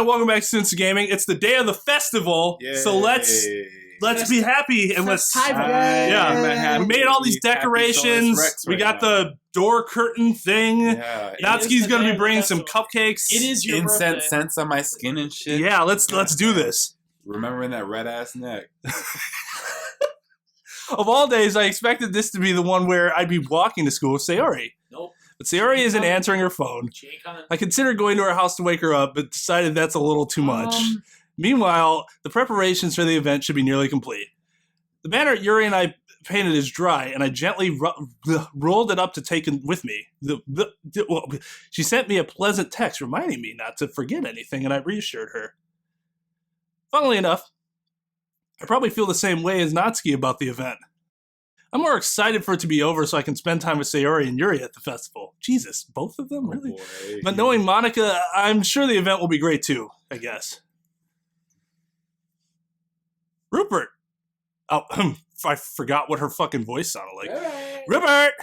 gentlemen, welcome back to Students of Gaming. It's the day of the festival, so let's be happy and let's we made all these decorations. We got the door curtain thing. Yeah, Natsuki's gonna be bringing some cupcakes. It is your incense scents on my skin and shit. Yeah, let's do this. Remembering that red ass neck. Of all days, I expected this to be the one where I'd be walking to school with Sayori. Nope. But Sayori isn't answering her phone. I considered going to her house to wake her up, but decided that's a little too much. Meanwhile, the preparations for the event should be nearly complete. The banner Yuri and I painted is dry, and I gently rolled it up to take it with me. She sent me a pleasant text reminding me not to forget anything, and I reassured her. Funnily enough, I probably feel the same way as Natsuki about the event. I'm more excited for it to be over so I can spend time with Sayori and Yuri at the festival. Jesus, both of them? Really? Boy. But knowing Monica, I'm sure the event will be great too, I guess. Rupert! Oh, I forgot what her fucking voice sounded like. Right. Rupert!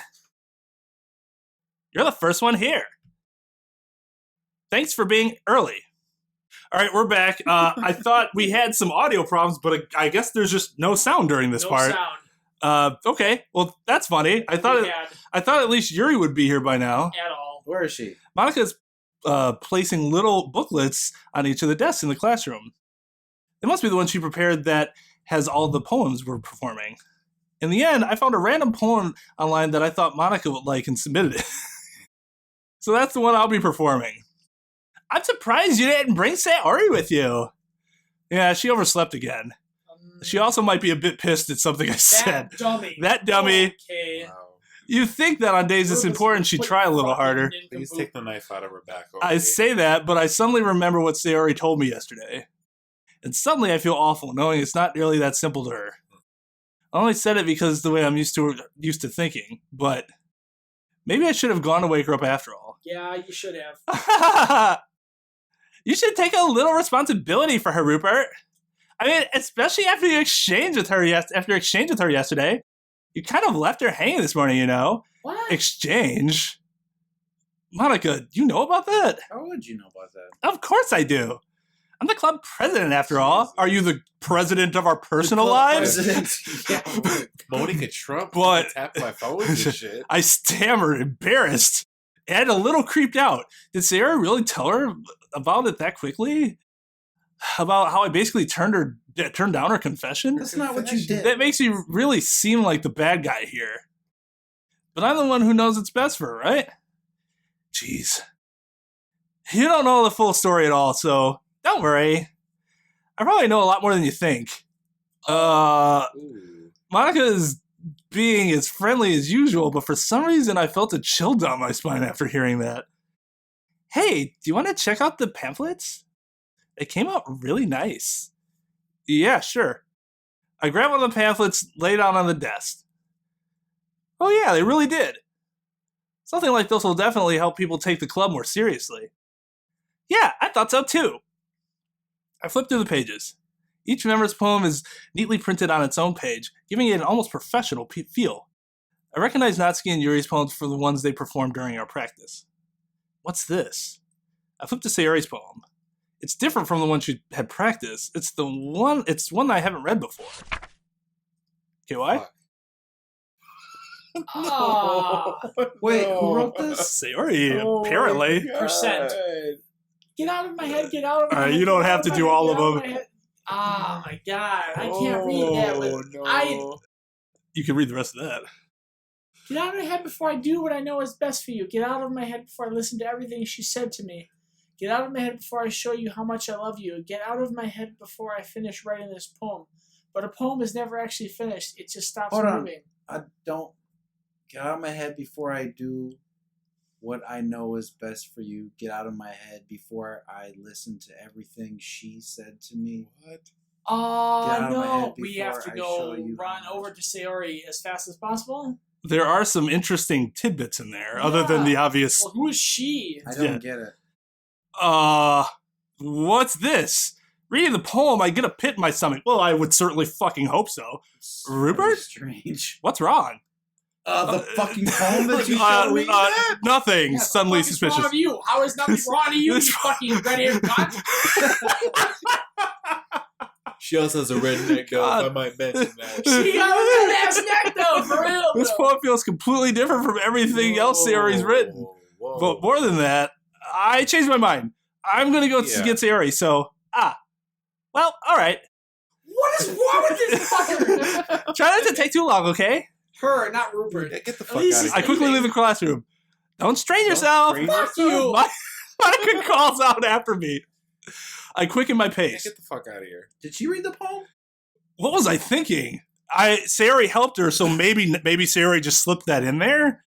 You're the first one here. Thanks for being early. All right, we're back. I thought we had some audio problems, but I guess there's just no sound during this part. Sound. Okay, well that's funny. I thought at least Yuri would be here by now. At all. Where is she? Monica's placing little booklets on each of the desks in the classroom. It must be the one she prepared that has all the poems we're performing. In the end, I found a random poem online that I thought Monica would like and submitted it. So that's the one I'll be performing. I'm surprised you didn't bring Sayori with you. Yeah, she overslept again. She also might be a bit pissed at something I said. That dummy. Okay. Wow. You think that on days it's important she'd try a little harder. Please take the knife out of her back. I say that, but I suddenly remember what Sayori told me yesterday. And suddenly I feel awful, knowing it's not really that simple to her. I only said it because the way I'm used to thinking, but maybe I should have gone to wake her up after all. Yeah, you should have. You should take a little responsibility for her, Rupert. I mean, especially after you exchanged with her yesterday. You kind of left her hanging this morning, you know? What? Exchange? Monica, you know about that? How would you know about that? Of course I do. I'm the club president, after all. Are you the president of our personal lives? Monica Trump tapped my phone and shit. I stammered, embarrassed, and a little creeped out. Did Sarah really tell her about it that quickly? About how I basically turned down her confession? That's not what you did. That makes me really seem like the bad guy here. But I'm the one who knows it's best for her, right? Jeez. You don't know the full story at all, so don't worry. I probably know a lot more than you think. Monica is being as friendly as usual, but for some reason I felt a chill down my spine after hearing that. Hey, do you want to check out the pamphlets? It came out really nice. Yeah, sure. I grabbed one of the pamphlets, laid it out on the desk. Oh yeah, they really did. Something like this will definitely help people take the club more seriously. Yeah, I thought so too. I flipped through the pages. Each member's poem is neatly printed on its own page, giving it an almost professional feel. I recognize Natsuki and Yuri's poems for the ones they performed during our practice. What's this? I flipped to Sayori's poem. It's different from the one she had practiced. It's one that I haven't read before. Okay, why? Wait, who wrote this? Sayori, apparently. Percent. Get out of my head, get out of my head. You don't have to do all of them. Oh my god, I can't read that. No. You can read the rest of that. Get out of my head before I do what I know is best for you. Get out of my head before I listen to everything she said to me. Get out of my head before I show you how much I love you. Get out of my head before I finish writing this poem. But a poem is never actually finished. It just stops moving. I don't get out of my head before I do what I know is best for you. Get out of my head before I listen to everything she said to me. What? No. We have to go run over to Sayori as fast as possible. There are some interesting tidbits in there, other than the obvious... Well, who is she? I don't get it. What's this? Reading the poem, I get a pit in my stomach. Well, I would certainly fucking hope so. Rupert? Strange. What's wrong? The fucking poem that you showed me. Nothing. Yeah, Suddenly what the fuck is wrong suspicious. with you? How is nothing wrong with you, you This- fucking red-haired cunt? She also has a redneck though, if I might mention that. She got a red-ass neck, though, for real, This though. poem feels completely different from everything else Sayori's written. Whoa. But more than that, I changed my mind. I'm gonna go Yeah. get Sayori. So, well, all right. What is wrong with this fucker? Try not to take too long, okay? Her, not Rupert. Yeah, get the fuck least out of I here. quickly leave the classroom. Don't strain yourself. strain Fuck you. Monica calls out after me. I quicken my Yeah, pace. get the fuck out of here. Did she read the poem? What was I thinking? Sayori helped her, so maybe Sayori just slipped that in there.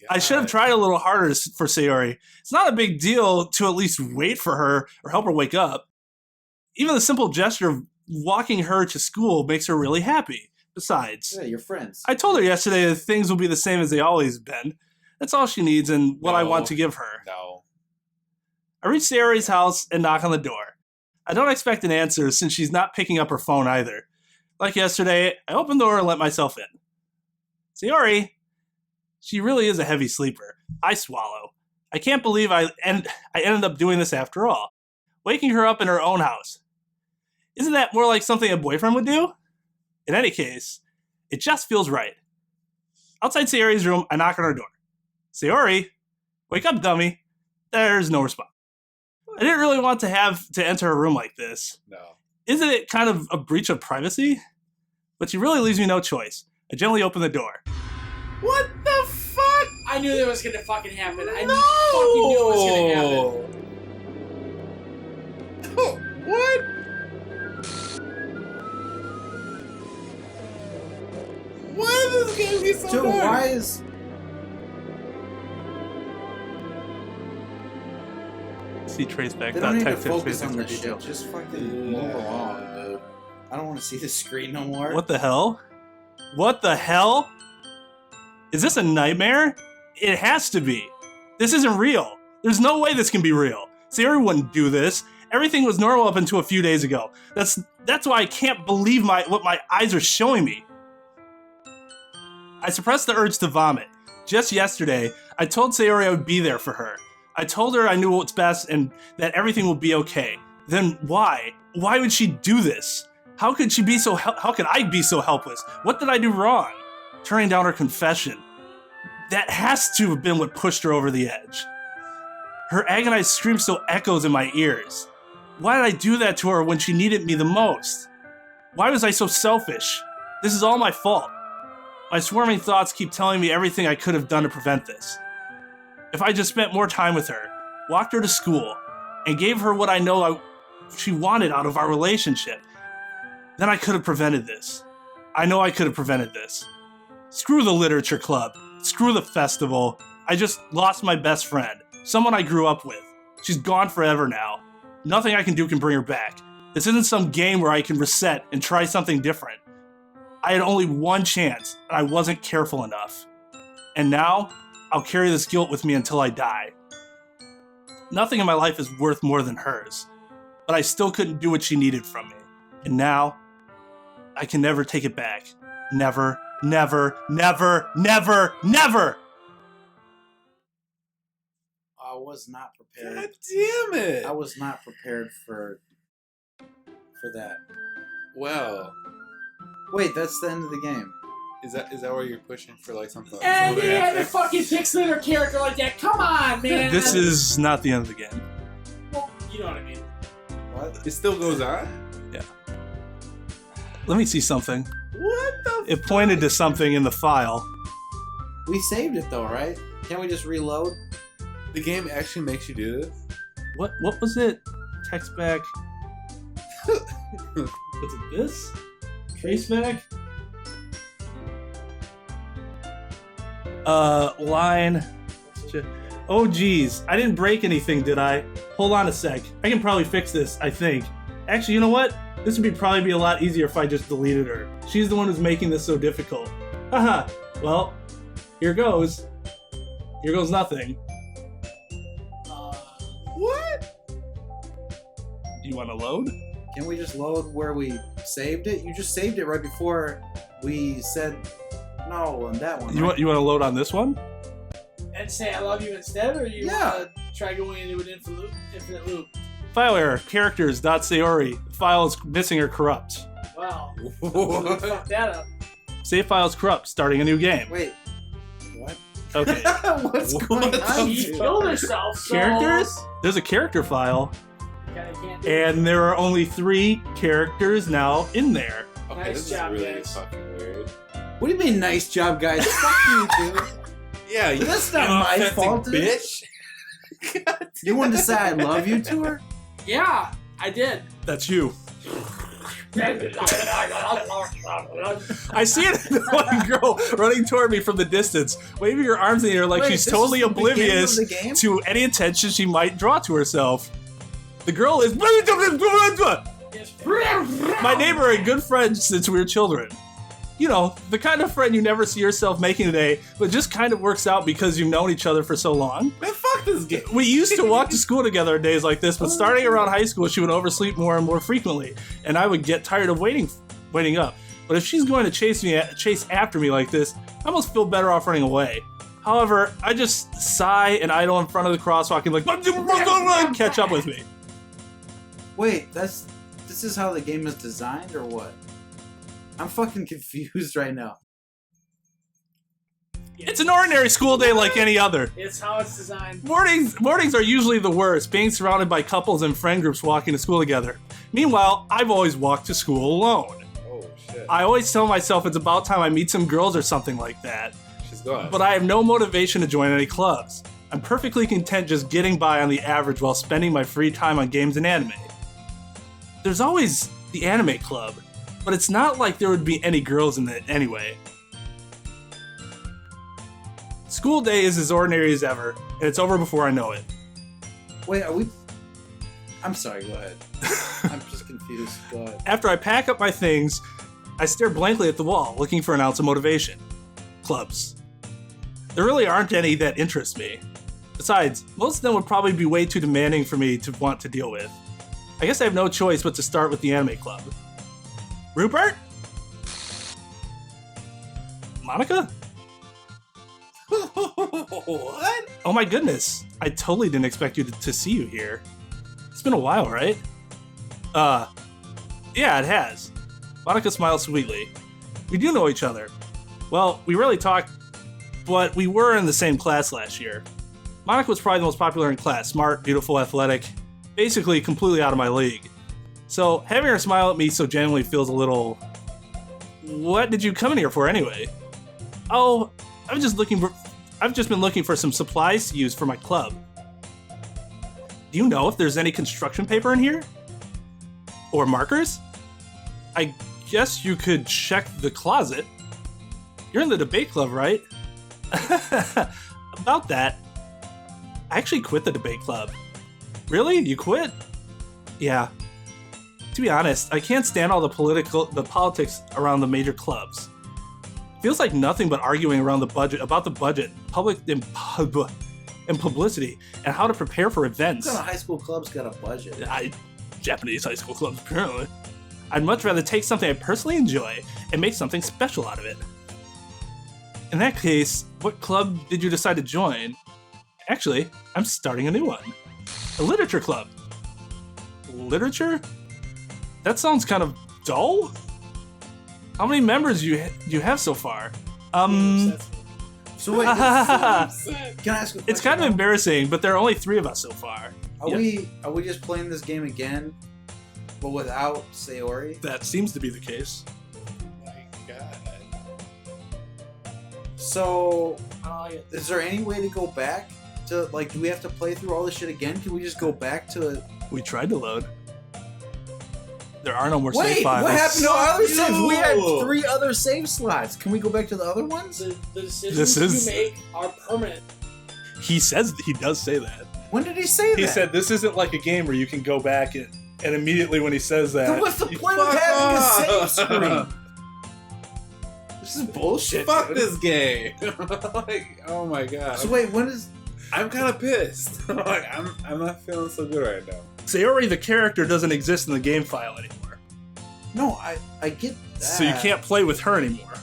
I should have tried a little harder for Sayori. It's not a big deal to at least wait for her or help her wake up. Even the simple gesture of walking her to school makes her really happy. Besides, Yeah, you're friends. I told her yesterday that things will be the same as they always been. That's all she needs and what I No. want to give her. No. I reach Sayori's house and knock on the door. I don't expect an answer since she's not picking up her phone either. Like yesterday, I open the door and let myself in. Sayori, she really is a heavy sleeper. I swallow. I can't believe I ended up doing this after all. Waking her up in her own house. Isn't that more like something a boyfriend would do? In any case, it just feels right. Outside Sayori's room, I knock on her door. Sayori, wake up, dummy. There's no response. I didn't really want to have to enter her room like this. No. Isn't it kind of a breach of privacy? But she really leaves me no choice. I gently open the door. What the fuck? I knew that was gonna fucking happen. I fucking knew it was gonna happen. What? Why is this game get so Dude, dark? why is... See traceback. They don't need to text focus space on extra this shit. detail. Just fucking move along, dude. I don't want to see the screen no more. What the hell? What the hell? Is this a nightmare? It has to be. This isn't real. There's no way this can be real. Sayori wouldn't do this. Everything was normal up until a few days ago. That's why I can't believe what my eyes are showing me. I suppressed the urge to vomit. Just yesterday, I told Sayori I would be there for her. I told her I knew what's best and that everything will be okay. Then why? Why would she do this? How could she be so how could I be so helpless? What did I do wrong? Turning down her confession. That has to have been what pushed her over the edge. Her agonized scream still echoes in my ears. Why did I do that to her when she needed me the most? Why was I so selfish? This is all my fault. My swarming thoughts keep telling me everything I could have done to prevent this. If I just spent more time with her, walked her to school, and gave her what I know she wanted out of our relationship, then I could have prevented this. I know I could have prevented this. Screw the literature club. Screw the festival. I just lost my best friend, someone I grew up with. She's gone forever now. Nothing I can do can bring her back. This isn't some game where I can reset and try something different. I had only one chance, and I wasn't careful enough. And now, I'll carry this guilt with me until I die. Nothing in my life is worth more than hers, but I still couldn't do what she needed from me. And now, I can never take it back. Never, never, never, never, never! I was not prepared. God damn it! I was not prepared for that. Well, Wait, that's the end of the game. is that where you're pushing for like something? And something they had to after? fucking pixelate her character like that. Come on, man. This is not the end of the game. Well, you know what I mean. What? It still goes on. Let me see something. What the? It pointed to something in the file. We saved it though, right? Can't we just reload? The game actually makes you do this? What was it? Text back. What's it, this? Trace back? Line. Oh geez, I didn't break anything, did I? Hold on a sec. I can probably fix this, I think. Actually, you know what? This would probably be a lot easier if I just deleted her. She's the one who's making this so difficult. Haha. Well, here goes. Here goes nothing. What? Do you want to load? Can we just load where we saved it? You just saved it right before we said No, on that one. You want to load on this one? And say I love you instead, or you Yeah. want to try going into an infinite loop? File error. Characters.sayori. File is missing or corrupt. Wow. Fuck that up. Save file is corrupt. Starting a new game. Wait. What? Okay. What's going on? She dude? killed herself. So Characters? There's a character file, Kinda can't do and there are only 3 characters now in there. Okay, Nice this job, is really guys. fucking weird. What do you mean, nice job, guys? Fuck you, dude. Yeah, you That's not my offensive fault, dude. bitch. You wanted to say I love you to her? Yeah, I did. That's you. I see it one girl running toward me from the distance, waving her arms in the air like Wait, she's this totally is the beginning oblivious of the game? to any attention she might draw to herself. The girl is my neighbor and good friend since we were children. You know, the kind of friend you never see yourself making today, but just kind of works out because you've known each other for so long. Man, fuck this game. We used to walk to school together on days like this, but starting around high school, she would oversleep more and more frequently, and I would get tired of waiting up. But if she's going to chase after me like this, I almost feel better off running away. However, I just sigh and idle in front of the crosswalk and like, catch up with me. Wait, this is how the game is designed, or what? I'm fucking confused right now. It's an ordinary school day like any other. It's how it's designed. Mornings are usually the worst, being surrounded by couples and friend groups walking to school together. Meanwhile, I've always walked to school alone. Oh, shit. I always tell myself it's about time I meet some girls or something like that. She's gone. But I have no motivation to join any clubs. I'm perfectly content just getting by on the average while spending my free time on games and anime. There's always the anime club, but it's not like there would be any girls in it anyway. School day is as ordinary as ever, and it's over before I know it. Wait, are we... I'm sorry, go ahead. I'm just confused. Go ahead. After I pack up my things, I stare blankly at the wall, looking for an ounce of motivation. Clubs. There really aren't any that interest me. Besides, most of them would probably be way too demanding for me to want to deal with. I guess I have no choice but to start with the anime club. Rupert? Monica? What? Oh my goodness, I totally didn't expect you to see you here. It's been a while, right? Yeah, it has. Monica smiled sweetly. We do know each other. Well, we rarely talk, but we were in the same class last year. Monica was probably the most popular in class, smart, beautiful, athletic, basically completely out of my league. So having her smile at me so genuinely feels a little... What did you come in here for anyway? Oh, I've just been looking for some supplies to use for my club. Do you know if there's any construction paper in here? Or markers? I guess you could check the closet. You're in the debate club, right? About that, I actually quit the debate club. Really? You quit? Yeah. To be honest, I can't stand all the politics around the major clubs. Feels like nothing but arguing around about the budget, public and publicity, and how to prepare for events. What kind of high school club's got a budget? Japanese high school clubs, apparently. I'd much rather take something I personally enjoy and make something special out of it. In that case, what club did you decide to join? Actually, I'm starting a new one. A literature club. Literature? That sounds kind of dull. How many members do you have so far? So wait, can I ask a question? It's kind of embarrassing, but there are only 3 of us so far. Are Yeah. we just playing this game again, but without Sayori? That seems to be the case. My God. So, Oh, yeah. is there any way to go back to, like, do we have to play through all this shit again? Can we just go back to... We tried to load. There are no more Wait, save files. what happened to our other saves? We had No. 3 other save slots. Can we go back to the other ones? The decisions you make are permanent. He does say that. When did he say that? He said this isn't like a game where you can go back and immediately when he says that. Then what's the point of fuck having a off. save screen? This is bullshit. Fuck dude. this game. Like, oh my God. So wait, when is... I'm kind of pissed. Like, I'm not feeling so good right now. Sayori, the character, doesn't exist in the game file anymore. No, I get that. So you can't play with her anymore.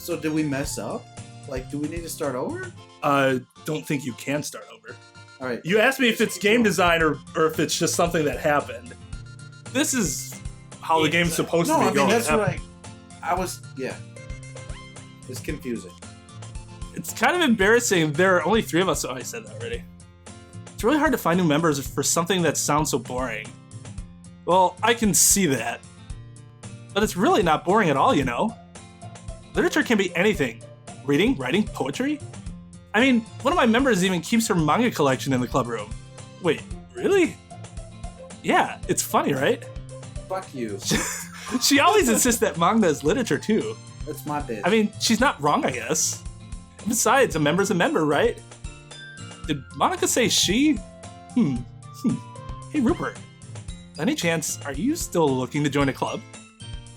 So did we mess up? Like, do we need to start over? Don't think you can start over. All right. You asked me if it's game design or if it's just something that happened. This is how the game's supposed to be going. That's what I was. Yeah. It's confusing. It's kind of embarrassing. There are only 3 of us. Oh, I said that already. It's really hard to find new members for something that sounds so boring. Well, I can see that. But it's really not boring at all, you know? Literature can be anything. Reading, writing, poetry. I mean, one of my members even keeps her manga collection in the club room. Wait, really? Yeah, it's funny, right? Fuck you. She always insists that manga is literature, too. That's my bitch. I mean, she's not wrong, I guess. Besides, a member's a member, right? Did Monica say she? Hey, Rupert. Any chance, are you still looking to join a club?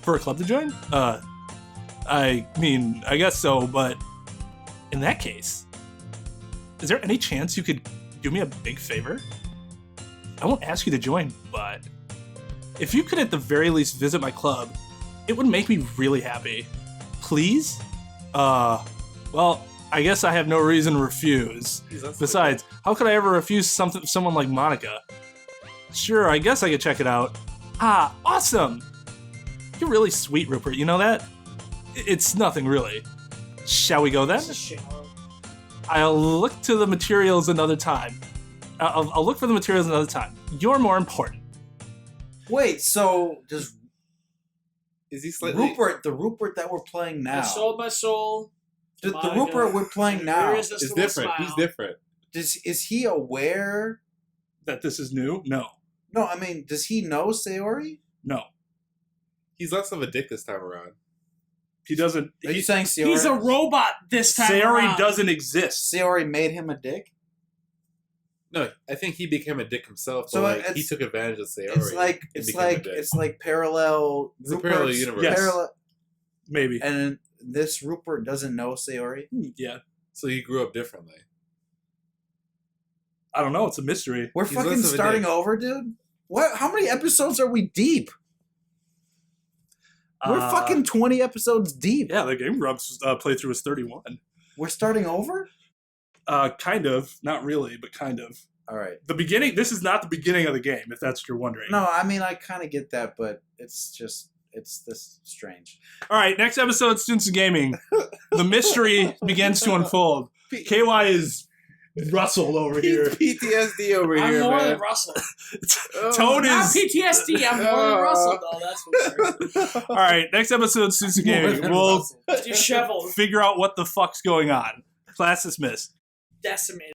For a club to join? I mean, I guess so, but in that case, is there any chance you could do me a big favor? I won't ask you to join, but if you could at the very least visit my club, it would make me really happy. Please? Well, I guess I have no reason to refuse. Besides, how could I ever refuse someone like Monica? Sure, I guess I could check it out. Ah, awesome! You're really sweet, Rupert, you know that? It's nothing, really. Shall we go then? I'll look to the materials another time. I'll look for the materials another time. You're more important. Wait, so does is he slightly the Rupert that we're playing now? I sold my soul. The Rupert we're playing now is different. He's different. Is he aware that this is new? No. No, I mean, does he know Sayori? No. He's less of a dick this time around. He doesn't. Are you saying Sayori? He's a robot this time Sayori around. doesn't exist. Sayori made him a dick? No, I think he became a dick himself. So like, he took advantage of Sayori. It's like parallel. It's a parallel universe. Yes. Maybe. And this Rupert doesn't know Sayori? Yeah. So he grew up differently. I don't know. It's a mystery. We're fucking starting over, dude? What? How many episodes are we deep? We're fucking 20 episodes deep. Yeah, the Game Grumps playthrough is 31. We're starting over? Kind of. Not really, but kind of. All right. The beginning, this is not the beginning of the game, if that's what you're wondering. No, I mean, I kind of get that, but it's this strange. All right, next episode, Students of Gaming. The mystery begins to unfold. KY is Russell over here. PTSD over I'm here, more man. than Russell. Tone Not is... PTSD, I'm more than Russell, though, that's for sure. All right, next episode, Students of Gaming. We'll Disheveled. figure out what the fuck's going on. Class dismissed. Decimated.